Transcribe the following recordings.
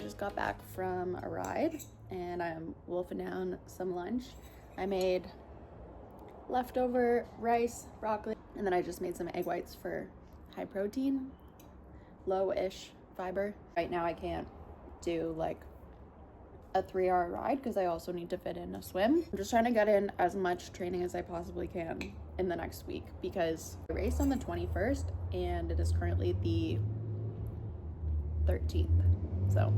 just got back from a ride and I'm wolfing down some lunch. I made leftover rice, broccoli, and then I just made some egg whites for high protein, low-ish fiber. Right now I can't do like a 3-hour ride because I also need to fit in a swim. I'm just trying to get in as much training as I possibly can in the next week because I race on the 21st and it is currently the 13th. So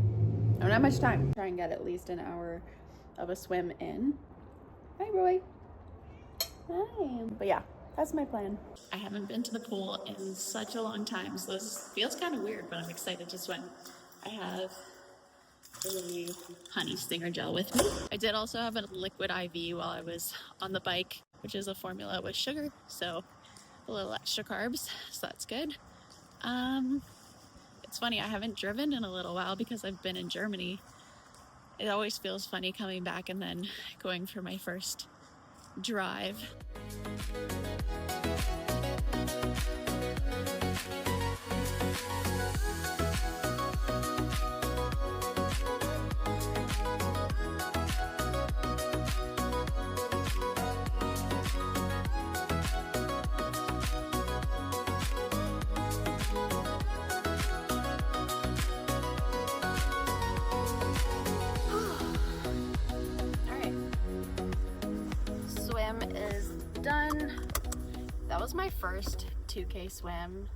I don't have much time. Try and get at least an hour of a swim in. Hi, Roy. Hi. But yeah, that's my plan. I haven't been to the pool in such a long time, so this feels kind of weird, but I'm excited to swim. I have a honey stinger gel with me. I did also have a liquid IV while I was on the bike, which is a formula with sugar, so a little extra carbs, so that's good. It's funny, I haven't driven in a little while because I've been in Germany. It always feels funny coming back and then going for my first drive. Is done. That was my first 2K swim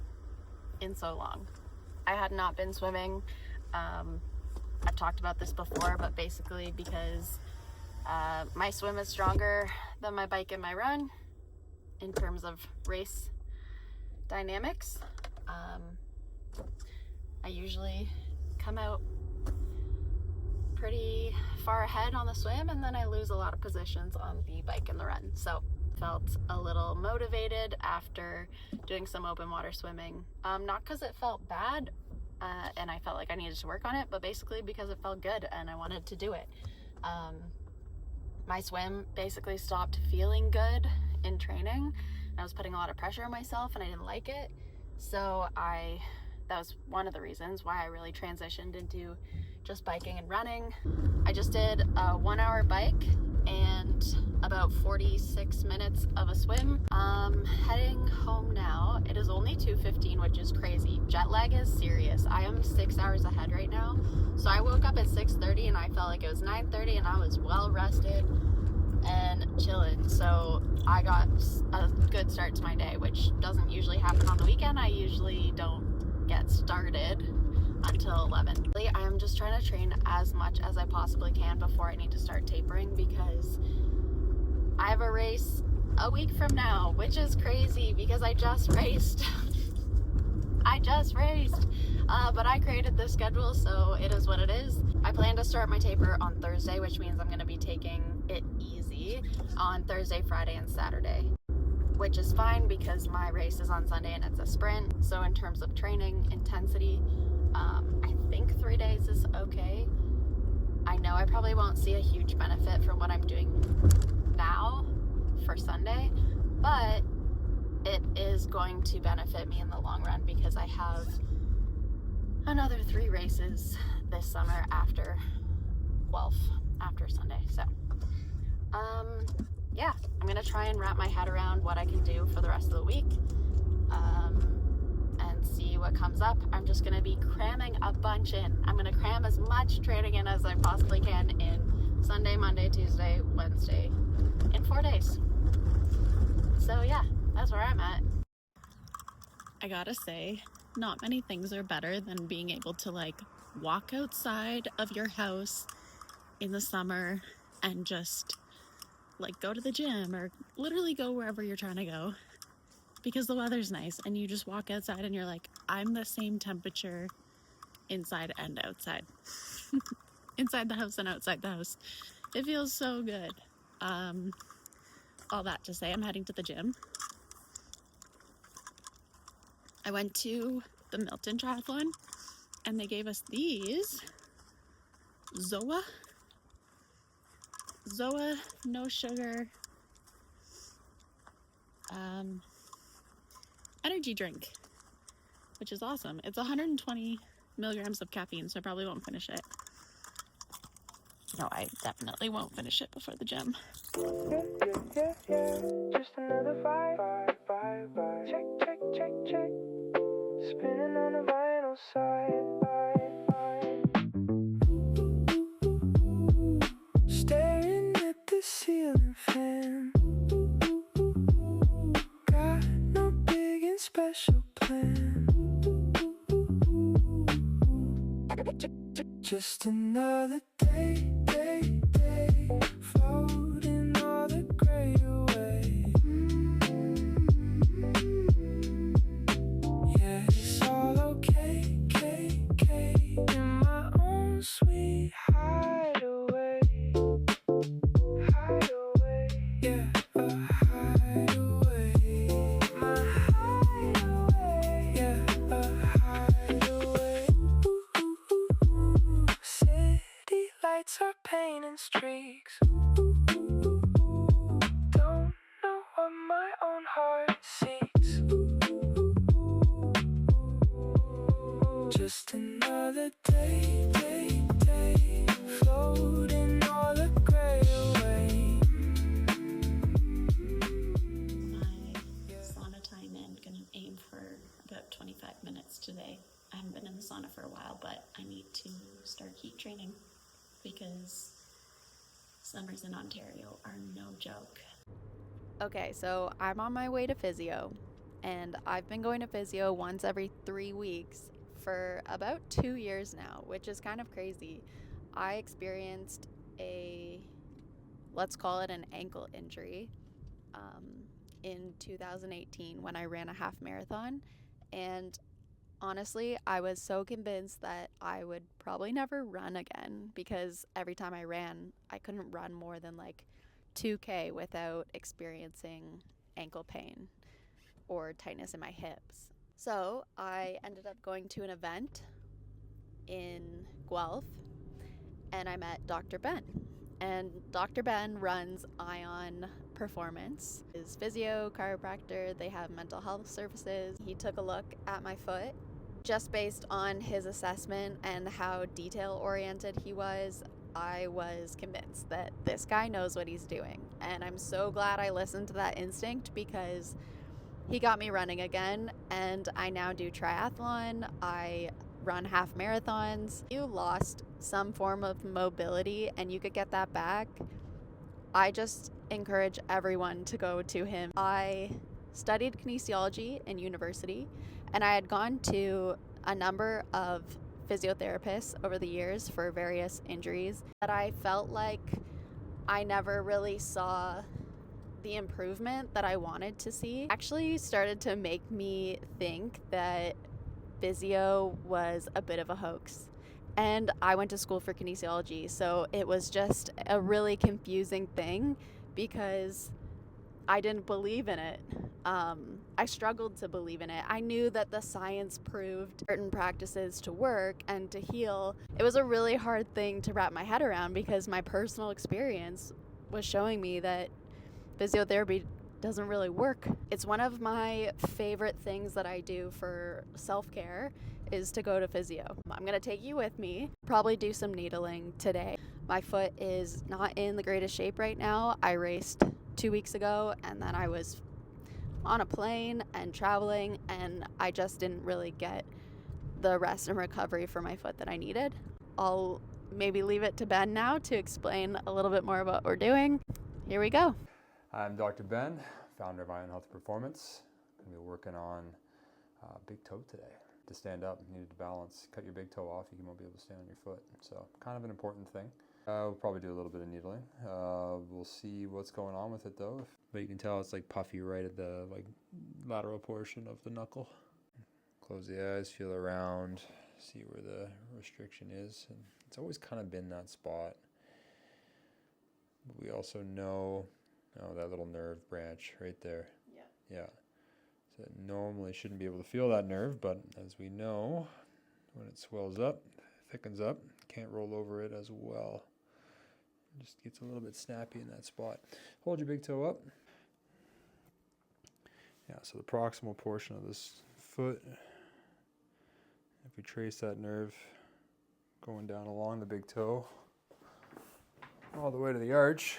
in so long. I had not been swimming. I've talked about this before, but basically because my swim is stronger than my bike and my run in terms of race dynamics. I usually come out pretty far ahead on the swim and then I lose a lot of positions on the bike and the run. So felt a little motivated after doing some open water swimming. Not because it felt bad and I felt like I needed to work on it, but basically because it felt good and I wanted to do it. My swim basically stopped feeling good in training. I was putting a lot of pressure on myself and I didn't like it. So that was one of the reasons why I really transitioned into just biking and running. I just did a 1-hour bike and about 46 minutes of a swim. Heading home now. It is only 2:15, which is crazy. Jet lag is serious. I am 6 hours ahead right now. So I woke up at 6:30 and I felt like it was 9:30 and I was well rested and chilling. So I got a good start to my day, which doesn't usually happen on the weekend. I usually don't get started until 11. I am just trying to train as much as I possibly can before I need to start tapering because I have a race a week from now, which is crazy because I just raced. But I created this schedule, so it is what it is. I plan to start my taper on Thursday, which means I'm going to be taking it easy on Thursday, Friday, and Saturday, which is fine because my race is on Sunday and it's a sprint. So in terms of training intensity, I think 3 days is okay. I know I probably won't see a huge benefit from what I'm doing now for Sunday, but it is going to benefit me in the long run because I have another 3 races this summer after Guelph, after Sunday. So yeah, I'm gonna try and wrap my head around what I can do for the rest of the week and see what comes up. I'm just gonna be cramming a bunch in. I'm gonna cram as much training in as I possibly can in Sunday, Monday, Tuesday, Wednesday, in 4 days. So yeah, that's where I'm at. I gotta say, not many things are better than being able to like walk outside of your house in the summer and just like go to the gym or literally go wherever you're trying to go because the weather's nice and you just walk outside and you're like, I'm the same temperature inside and outside. Inside the house and outside the house. It feels so good. All that to say, I'm heading to the gym. I went to the Milton Triathlon and they gave us these Zoa no sugar energy drink, which is awesome. It's 120 milligrams of caffeine, so I probably won't finish it. No, I definitely won't finish it before the gym. Yeah. Just another vibe. Check. Spinning on the vinyl side. Staring at the ceiling fan. Got no big and special plan. Just another day. Floating all the gray away. Yeah, it's all okay. In my own sweet hideaway. Yeah, a hideaway. My hideaway. Yeah, a hideaway. Ooh. City lights are painting streaks. Don't know what my own heart seeks. Just another day, floating all the gray away. My sauna time in, gonna aim for about 25 minutes today. I haven't been in the sauna for a while, but I need to start heat training because summers in Ontario are no joke. Okay, so I'm on my way to physio, and I've been going to physio once every 3 weeks for about 2 years now, which is kind of crazy. I experienced let's call it an ankle injury in 2018 when I ran a half marathon, and honestly, I was so convinced that I would probably never run again because every time I ran, I couldn't run more than like 2K without experiencing ankle pain or tightness in my hips. So I ended up going to an event in Guelph and I met Dr. Ben. And Dr. Ben runs Ion Performance. His physio, chiropractor, they have mental health services. He took a look at my foot. Just based on his assessment and how detail oriented he was, I was convinced that this guy knows what he's doing. And I'm so glad I listened to that instinct because he got me running again, and I now do triathlon. I run half marathons. You lost some form of mobility and you could get that back. I just encourage everyone to go to him. I studied kinesiology in university, and I had gone to a number of physiotherapists over the years for various injuries, but I felt like I never really saw the improvement that I wanted to see. Actually started to make me think that physio was a bit of a hoax. And I went to school for kinesiology, so it was just a really confusing thing because I didn't believe in it. I struggled to believe in it. I knew that the science proved certain practices to work and to heal. It was a really hard thing to wrap my head around because my personal experience was showing me that physiotherapy doesn't really work. It's one of my favorite things that I do for self-care is to go to physio. I'm gonna take you with me, probably do some needling today. My foot is not in the greatest shape right now. I raced 2 weeks ago and then I was on a plane and traveling, and I just didn't really get the rest and recovery for my foot that I needed. I'll maybe leave it to Ben now to explain a little bit more about what we're doing. Here we go. I'm Dr. Ben, founder of Ion Health Performance. I'm going to be working on big toe today. To stand up, you needed to balance. Cut your big toe off, you won't be able to stand on your foot. So kind of an important thing. We'll probably do a little bit of needling. We'll see what's going on with it though. But you can tell it's like puffy right at the lateral portion of the knuckle. Close the eyes, feel around, see where the restriction is. And it's always kind of been that spot. But we also know, that little nerve branch right there. Yeah. So it normally shouldn't be able to feel that nerve, but as we know, when it swells up, thickens up, can't roll over it as well. It just gets a little bit snappy in that spot. Hold your big toe up. Yeah, so the proximal portion of this foot, if we trace that nerve going down along the big toe, all the way to the arch.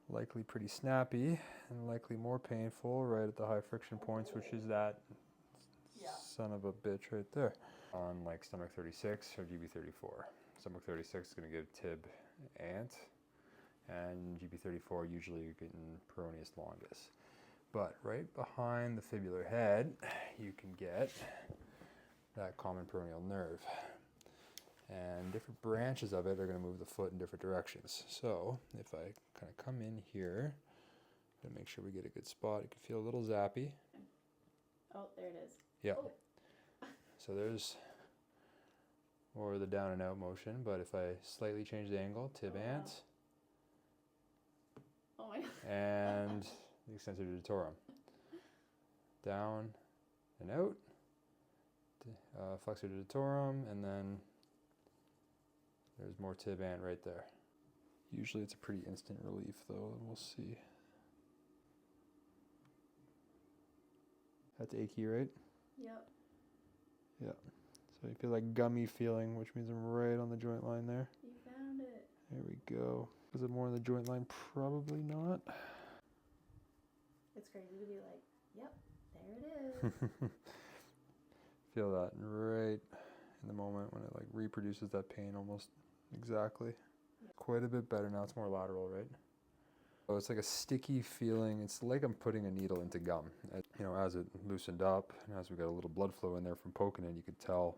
Likely pretty snappy and likely more painful right at the high friction points, which is that son of a bitch right there. On like stomach 36 or GB 34. Stomach 36 is going to give tib ant, and GB 34 usually you're getting peroneus longus. But right behind the fibular head, you can get that common peroneal nerve. And different branches of it are going to move the foot in different directions. So if I kind of come in here, I'm going to make sure we get a good spot. You can feel a little zappy. Oh, there it is. Yeah. Oh. So there's more of the down and out motion, but if I slightly change the angle, tib ant, Oh my God. and the extensor digitorum. Down and out, flexor digitorum, and then there's more tib ant right there. Usually it's a pretty instant relief though, and we'll see. That's achy, right? Yep. Yeah. So you feel that gummy feeling, which means I'm right on the joint line there. You found it. There we go. Is it more on the joint line? Probably not. It's crazy to be like, yep, there it is. Feel that right in the moment when it like reproduces that pain almost exactly. Yeah. Quite a bit better now. It's more lateral, right? So it's like a sticky feeling. It's like I'm putting a needle into gum. You know, as it loosened up and as we got a little blood flow in there from poking it, you could tell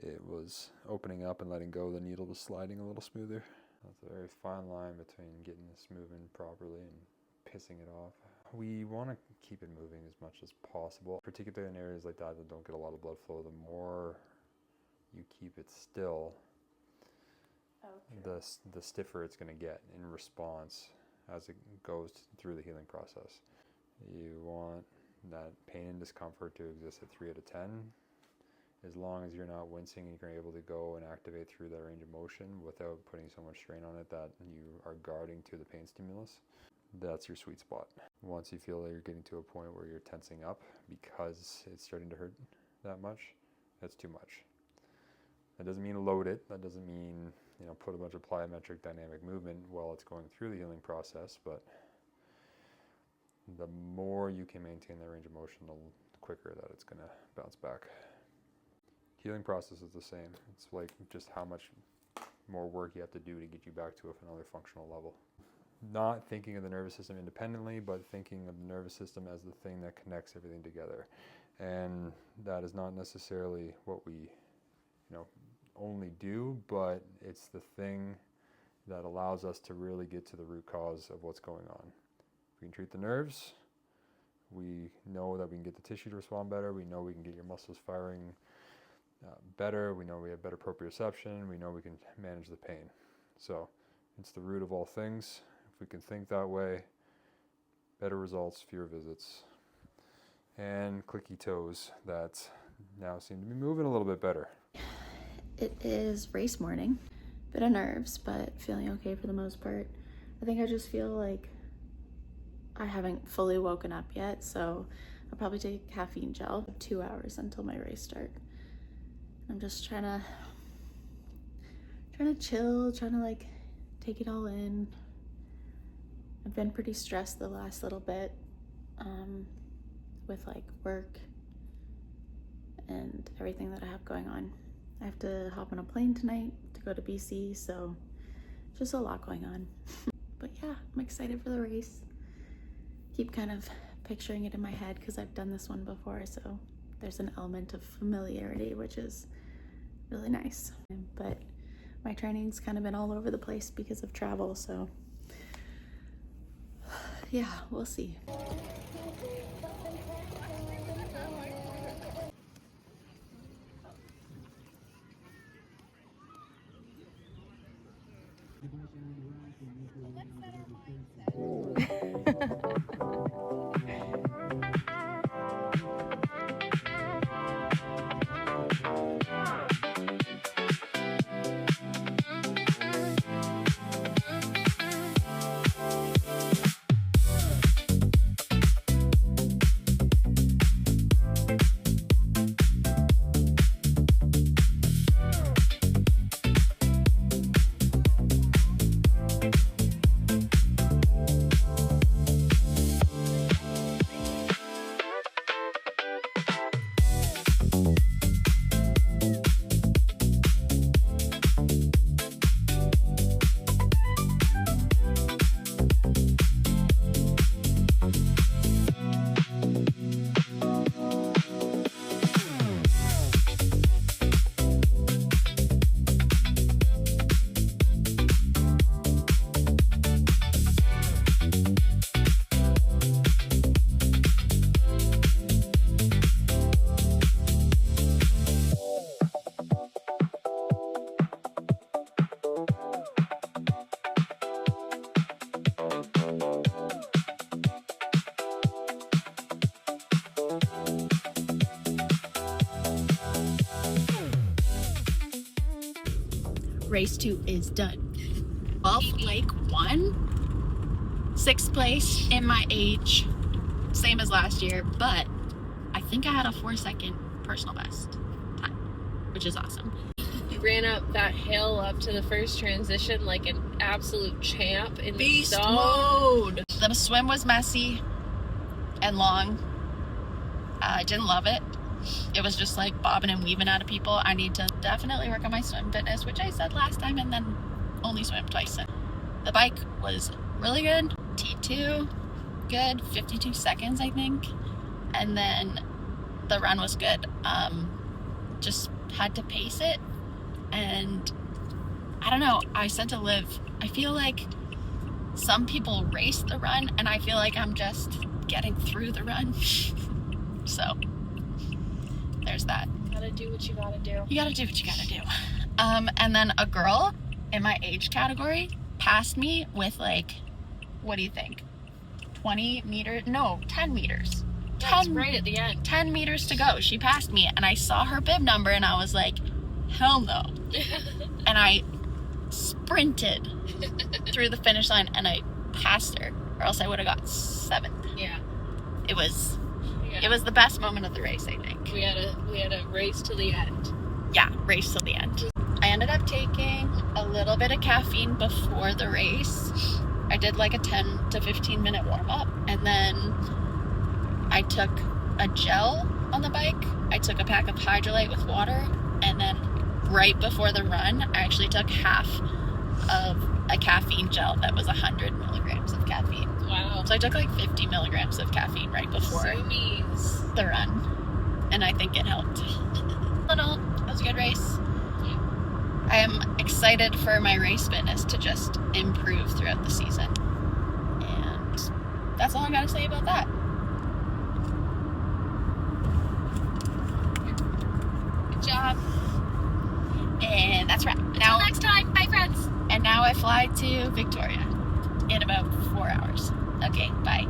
it was opening up and letting go. The needle was sliding a little smoother. That's a very fine line between getting this moving properly and pissing it off. We want to keep it moving as much as possible, particularly in areas like that that don't get a lot of blood flow. The more you keep it still, the stiffer it's going to get in response as it goes through the healing process. You want that pain and discomfort to exist at 3 out of 10. As long as you're not wincing and you're able to go and activate through that range of motion without putting so much strain on it that you are guarding to the pain stimulus, that's your sweet spot. Once you feel that you're getting to a point where you're tensing up because it's starting to hurt that much, that's too much. That doesn't mean load it. That doesn't mean, you know, put a bunch of plyometric dynamic movement while it's going through the healing process, but the more you can maintain that range of motion, the quicker that it's going to bounce back. Healing process is the same. It's like just how much more work you have to do to get you back to another functional level. Not thinking of the nervous system independently, but thinking of the nervous system as the thing that connects everything together. And that is not necessarily what we, you know, only do, but it's the thing that allows us to really get to the root cause of what's going on. If we can treat the nerves, we know that we can get the tissue to respond better. We know we can get your muscles firing better. We know we have better proprioception. We know we can manage the pain. So it's the root of all things. If we can think that way, better results, fewer visits, and clicky toes that now seem to be moving a little bit better. It is race morning. Bit of nerves, but feeling okay for the most part. I think I just feel like I haven't fully woken up yet, so I'll probably take a caffeine gel. 2 hours until my race start. I'm just trying to chill, trying to like take it all in. I've been pretty stressed the last little bit with like work and everything that I have going on. I have to hop on a plane tonight to go to BC, so just a lot going on. But yeah, I'm excited for the race. Keep kind of picturing it in my head because I've done this one before, so there's an element of familiarity, which is really nice. But my training's kind of been all over the place because of travel, so yeah, we'll see. race 2 is done. Guelph Lake won. 6th place in my age, same as last year, but I think I had a 4-second personal best time, which is awesome. You ran up that hill up to the first transition like an absolute champ in Beast the mode. The swim was messy and long. I didn't love it. It was just like bobbing and weaving out of people. I need to definitely work on my swim fitness, which I said last time, and then only swim twice. The bike was really good. T2, good. 52 seconds, I think. And then the run was good. Just had to pace it. And I don't know, I said to Liv, I feel like some people race the run, and I feel like I'm just getting through the run. So there's that. Gotta do what you gotta do. You gotta do what you gotta do. And then a girl in my age category passed me with like, what do you think? 20 meters? No, 10 meters. That's right at the end. 10 meters to go. She passed me, and I saw her bib number, and I was like, hell no. And I sprinted through the finish line, and I passed her, or else I would have got 7th. Yeah. It was the best moment of the race, I think. We had a race to the end. Yeah, race till the end. I ended up taking a little bit of caffeine before the race. I did like a 10 to 15 minute warm up, and then I took a gel on the bike. I took a pack of Hydrolite with water, and then right before the run, I actually took half of a caffeine gel that was 100 milligrams of caffeine. Wow. So I took like 50 milligrams of caffeine right before the run, and I think it helped. It was a good race. Yeah. I am excited for my race fitness to just improve throughout the season. And that's all I gotta say about that. Good job. And that's right. Now, Next time. Bye, friends. and now I fly to Victoria in about 4 hours. Okay, bye.